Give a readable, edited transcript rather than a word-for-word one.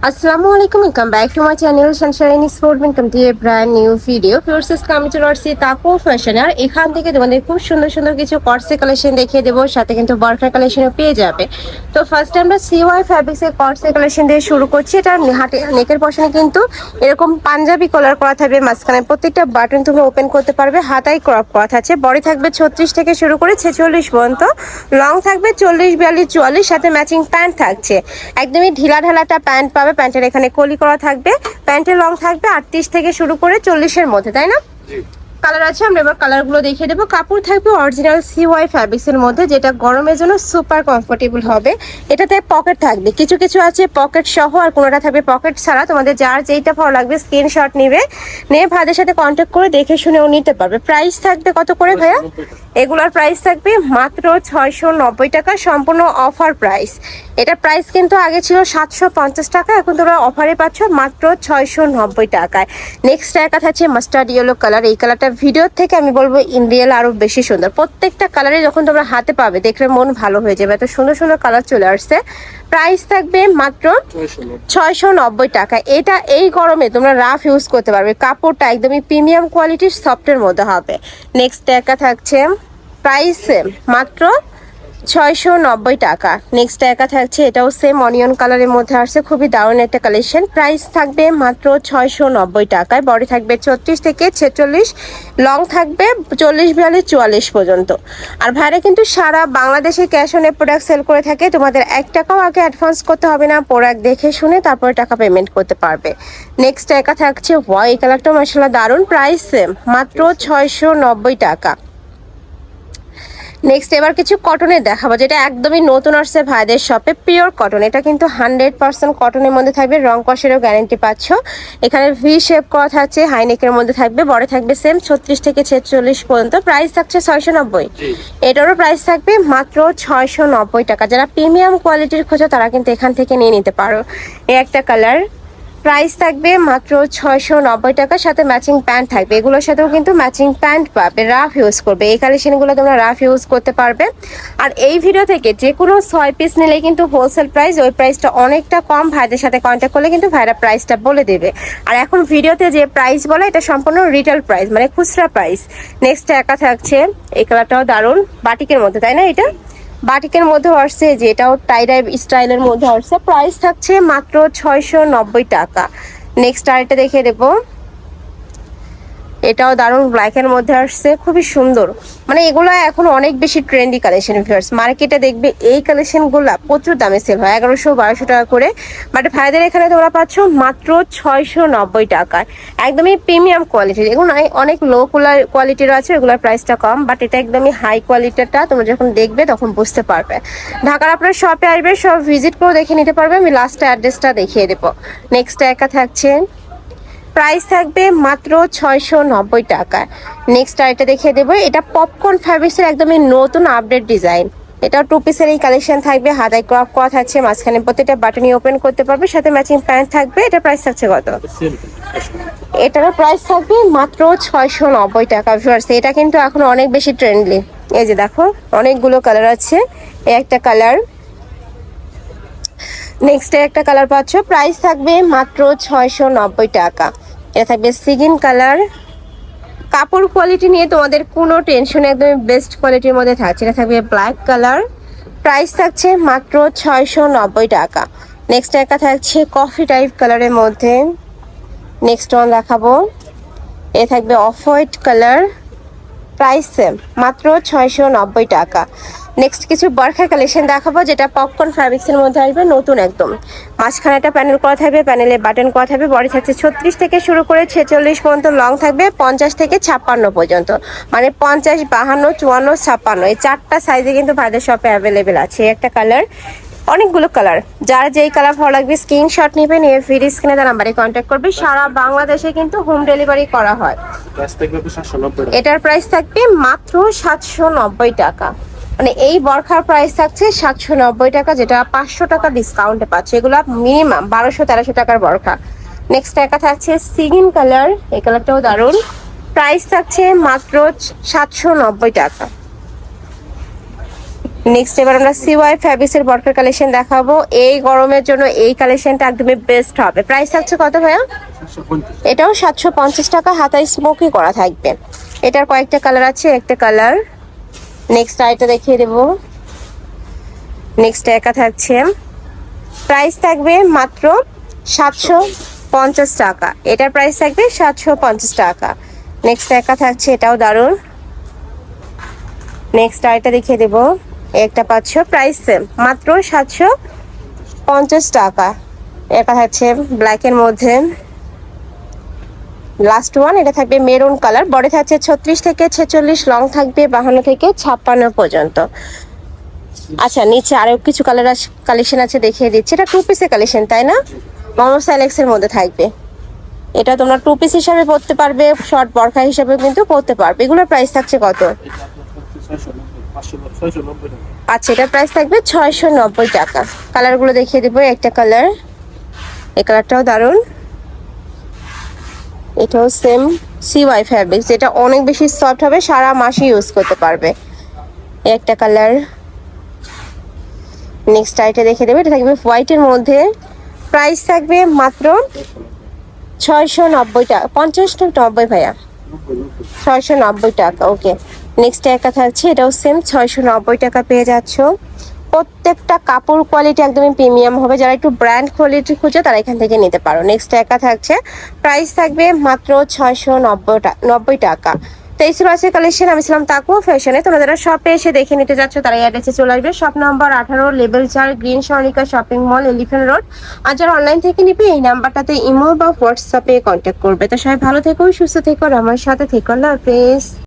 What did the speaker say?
Assalamu alaikum, welcome back to my channel Sunshine Sport. Welcome to a brand new video. First coming to our তাপো fashion আর এখান থেকে তোমাদের খুব সুন্দর সুন্দর কিছু কর্সে কালেকশন দেখিয়ে দেবো, সাথে কিন্তু বরকার কালেকশনও পেয়ে যাবে। তো ফার্স্ট আমরা সিওয়াই ফ্যাব্রিক্স এর কর্সে কালেকশন দিয়ে শুরু করছি। এটা নেকের পশনে কিন্তু এরকম পাঞ্জাবি কলার করা থাকবে, মাঝখানে প্রত্যেকটা বাটন তুমি ওপেন করতে পারবে, হাতায় ক্রপ করা থাকছে। বডি থাকবে 36 থেকে শুরু করে 46 পর্যন্ত, লং থাকবে 40, 42, 44, সাথে ম্যাচিং প্যান্ট থাকছে। একদমই ঢিলা ঢালাটা প্যান্ট পাবে, প্যান্টের এখানে কলি করা থাকবে, প্যান্টের লং থাকবে 38 থেকে শুরু করে 40-এর মধ্যে, তাই না? কালার আছে, আমরা এবার কালার গুলো দেখিয়ে দেবো। কাপড় থাকবে অরিজিনাল সিওয়াই ফ্যাব্রিক্স এর মধ্যে, যেটা গরমের জন্য সুপার কমফোর্টেবল হবে। এটাতে পকেট থাকবে, কিছু কিছু আছে পকেট সহ, আর কোনোটা থাকবে পকেট ছাড়া। তোমাদের যার যেইটা ভালো লাগবে স্ক্রিনশট নিয়ে ভাইদের সাথে কন্ট্যাক্ট করে দেখে শুনেও নিতে পারবে। প্রাইস থাকবে কত করে ভাইয়া? এগুলোর প্রাইস থাকবে মাত্র 690 টাকা, সম্পূর্ণ অফার প্রাইস। এটা প্রাইস কিন্তু আগে ছিল 750 টাকা, এখন তোমরা অফারে পাচ্ছ মাত্র 690 টাকায়। নেক্সট একটা থাকছে মাস্টার্ড ইয়েলো কালার। এই কালারটা ভিডিওর থেকে আমি বলবো ইন রিয়েল আরো বেশি সুন্দর। প্রত্যেকটা কালারে যখন তোমরা হাতে পাবে দেখলে মন ভালো হয়ে যাবে, এত সুন্দর সুন্দর কালার চলে আসছে। প্রাইস থাকবে মাত্র 690 টাকা। এটা এই গরমে তোমরা রাফ ইউজ করতে পারবে, কাপড়টা একদমই প্রিমিয়াম কোয়ালিটির সফটের মধ্যে হবে। নেক্সট একটা থাকছে প্রাইস মাত্র 690 টাকা। নেক্সট একা থাকছে, এটাও সেম অনিয়ন কালারের মধ্যে আসছে, খুবই দারুণ একটা কালেকশন। প্রাইস থাকবে মাত্র 690 টাকায়। বডি থাকবে 36 থেকে 46, লং থাকবে 40, 42, 44 পর্যন্ত। আর ভাইরা কিন্তু সারা বাংলাদেশে ক্যাশ অনে প্রোডাক্ট সেল করে থাকে, তোমাদের 1 টাকাও আগে অ্যাডভান্স করতে হবে না, প্রোডাক্ট দেখে শুনে তারপরে টাকা পেমেন্ট করতে পারবে। নেক্সট একা থাকছে এই কালারটা মাশাআল্লাহ দারুণ, প্রাইস মাত্র 690 টাকা। নেক্সট এবার কিছু কটনের দেখাবো, যেটা একদমই নতুন আসছে ভাইদের শপে, পিওর কটন। এটা কিন্তু 100% কটনের মধ্যে থাকবে, রং কষেরও গ্যারান্টি পাচ্ছ। এখানে ভি শেপ করা থাকছে, হাইনেকের মধ্যে থাকবে, বড় থাকবে সেম 36 থেকে 46 পর্যন্ত। প্রাইস থাকছে 690। এটারও প্রাইস থাকবে মাত্র 690 টাকা। যারা প্রিমিয়াম কোয়ালিটির খোঁজো তারা কিন্তু এখান থেকে নিয়ে নিতে পারো। এই একটা কালার, প্রাইস থাকবে মাত্র 690 টাকা, সাথে ম্যাচিং প্যান্ট থাকবে। এগুলোর সাথেও কিন্তু ম্যাচিং প্যান্ট পাবে, রাফ ইউজ করবে। এই কালেকশনগুলো তোমরা রাফ ইউজ করতে পারবে। আর এই ভিডিও থেকে যে কোনো 6 পিস নিলে কিন্তু হোলসেল প্রাইস, ওই প্রাইসটা অনেকটা কম। ভাইদের সাথে কন্ট্যাক্ট করলে কিন্তু ভাইরা প্রাইসটা বলে দেবে। আর এখন ভিডিওতে যে প্রাইস বলে এটা সম্পূর্ণ রিটেল প্রাইস, মানে খুচরা প্রাইস। নেক্সট একা থাকছে, এই কালারটাও দারুণ, বাটিকের মধ্যে, তাই না? এটা বাটিকের মধ্যে আসছে, যে এটাও টাইডাই স্টাইলের মধ্যে আসছে। প্রাইস থাকছে মাত্র 690 টাকা। নেক্সট আরেকটা দেখিয়ে দেবো, এটাও দারুণ ব্ল্যাকের মধ্যে আসছে, খুবই সুন্দর। মানে এগুলো এখন অনেক বেশি ট্রেন্ডি কালেকশন। ভিউয়ার্স, মার্কেটে দেখবে এই কালেকশনগুলো প্রচুর দামে সেল হয়, 1100-1200 টাকা করে। বাট ভাইদের এখানে তোমরা পাচ্ছ মাত্র 690 টাকায়, একদমই প্রিমিয়াম কোয়ালিটির। এগুলো অনেক লো কোয়ালিটির আছে, এগুলোর প্রাইসটা কম, বাট এটা একদমই হাই কোয়ালিটিটা। তোমরা যখন দেখবে তখন বুঝতে পারবে। ঢাকার আপনার শপে আসবে, সব ভিজিট করে দেখে নিতে পারবে। আমি লাস্টে অ্যাড্রেসটা দেখিয়ে দেবো। নেক্সট একা থাকছে, প্রাইস থাকবে মাত্র 690 টাকা। নেক্সট আরেকটা দেখিয়ে দেবো, এটা পপকর্ন ফ্যাব্রিক্সের একদমই নতুন আপডেট ডিজাইন। এটা 2 পিসের এই কালেকশন থাকবে, হাতায় ক্রপ করা থাকছে, মাঝখানে প্রত্যেকটা বাটনই ওপেন করতে পারবে, সাথে ম্যাচিং প্যান্ট থাকবে। এটা প্রাইস থাকছে কত? এটারও প্রাইস থাকবে মাত্র 690 টাকা। ভিউয়ার্স, এটা কিন্তু এখন অনেক বেশি ট্রেন্ডলি। এই যে দেখো, অনেকগুলো কালার আছে, এই একটা কালার। নেক্সট একটা কালার পাচ্ছ, প্রাইস থাকবে মাত্র 690 টাকা। এটা থাকবে সিগিন কালার। কাপড় কোয়ালিটি নিয়ে তোমাদের কোনো টেনশন, একদম বেস্ট কোয়ালিটির মধ্যে থাকছে। এটা থাকবে ব্ল্যাক কালার, প্রাইস থাকছে মাত্র 690 টাকা। নেক্সট একটা থাকছে কফি টাইপ কালারের মধ্যে। নেক্সট ওয়ান দেখাবো, এ থাকবে off white colour, price same মাত্র 690 টাকা। নেক্সট কিছু বরখা কালেকশন দেখাবো, যেটা পপকর্ন ফ্যাব্রিক্সের মধ্যে আসবে, নতুন একদম। মাঝখানে একটা প্যানেল করা থাকবে, প্যানেলে বাটন করা থাকবে, বডি থাকছে 36 থেকে শুরু করে 46 পর্যন্ত, লং থাকবে 50 থেকে 56 পর্যন্ত। মানে 50, 52, 54, 56, এই 4টা সাইজে কিন্তু ভাইদের শপে অ্যাভেলেবেল আছে। একটা কালার, অনেকগুলো কালার, যার যেই কালার ভালো লাগবে স্ক্রিনশট নিবে, নিয়ে ফ্রি স্ক্রিনে তার নাম্বারে কন্ট্যাক্ট করবে। সারা বাংলাদেশে কিন্তু হোম ডেলিভারি করা হয়। এটার প্রাইস থাকবে মাত্র 790 টাকা। মানে এই বরখার প্রাইস থাকছে 790 টাকা, যেটা 500 টাকা ডিসকাউন্টে পাচ্ছে। এগুলো মিনিমাম 1200-1300 টাকার বরখা। নেক্সট একা থাকছে সিগিন কালার, এই কালারটাও দারুণ, প্রাইস থাকছে মাত্র 790 টাকা। নেক্সট এবার আমরা সিওয়াই ফ্যাব্রিক্স এর বরকার কালেকশন দেখাবো। এই গরমের জন্য এই কালেকশনটা একদমই বেস্ট হবে। প্রাইস থাকছে কত ভাইয়া? এটাও 750 টাকা, হাতায় স্মোকি করা থাকবে। এটার কয়েকটা কালার আছে, একটা কালার। নেক্সট আইটা দেখিয়ে দেবো। নেক্সট একা থাকছে, প্রাইস থাকবে মাত্র 750 টাকা। এটার প্রাইস থাকবে 750 টাকা। নেক্সট একা থাকছে, এটাও দারুণ। নেক্সট আইটা দেখিয়ে দেবো। একটা পাচ্ছ, প্রাইস সেম, মাত্র 750 টাকা। এটা থাকছে ব্ল্যাকের মধ্যে। লাস্ট ওয়ান, এটা থাকবে মেরুন কালার। বডি থাকছে 36 থেকে 46, লং থাকবে 52 থেকে 56 পর্যন্ত। আচ্ছা, নিচে আরো কিছু কালেকশন আছে, দেখিয়ে দিচ্ছি। এটা টু পিসের কালেকশন, তাই না? মোমো সাইলেক্স এর মধ্যে থাকবে। এটা তোমরা টু পিস হিসাবে পরতে পারবে, শর্ট বরখা হিসাবে কিন্তু পরতে পারবে। এগুলোর প্রাইস থাকছে কত? আচ্ছা, এটার প্রাইস থাকবে 690 টাকা। কালারগুলো দেখিয়ে দেবো। একটা কালার, এই কালারটাও দারুণ। এটাও সেম সিওয়াই ফ্যাব্রিক্স, যেটা অনেক বেশি সফট হবে, সারা মাসই ইউজ করতে পারবে। একটা কালার। নেক্সট আইটা দেখে দেবে। এটা থাকবে হোয়াইটের মধ্যে। প্রাইস থাকবে মাত্র 690 টাকা। 50 টাকা 90 ভাইয়া, 690 টাকা। ওকে, নেক্সট একটা থাকছে, এটাও সেম 690 টাকা পেয়ে যাচ্ছ। প্রত্যেকটা কাপড় কোয়ালিটি একদমই প্রিমিয়াম হবে। যারা একটু ব্র্যান্ড কোয়ালিটি খুঁজে তারা এখান থেকে নিতে পারো। নেক্সট একা থাকছে, প্রাইস থাকবে মাত্র 690 টাকা। তো এই ছিল আজকের কালেকশন। আমি ছিলাম তাকুয়া ফ্যাশনে। তোমরা যারা শপে এসে দেখে নিতে যাচ্ছ তারা অ্যাড্রেসে চলে আসবে। Shop number 18, level 4, green Sonika shopping mall, elephant road. আর যারা অনলাইন থেকে নিবে এই নাম্বারটাতে ইমো বা হোয়াটসঅ্যাপে কন্ট্যাক্ট করবে। তো সবাই ভালো থেকো, সুস্থ থেকো, আর আমার সাথে থেকো। আল্লাহ হাফেজ।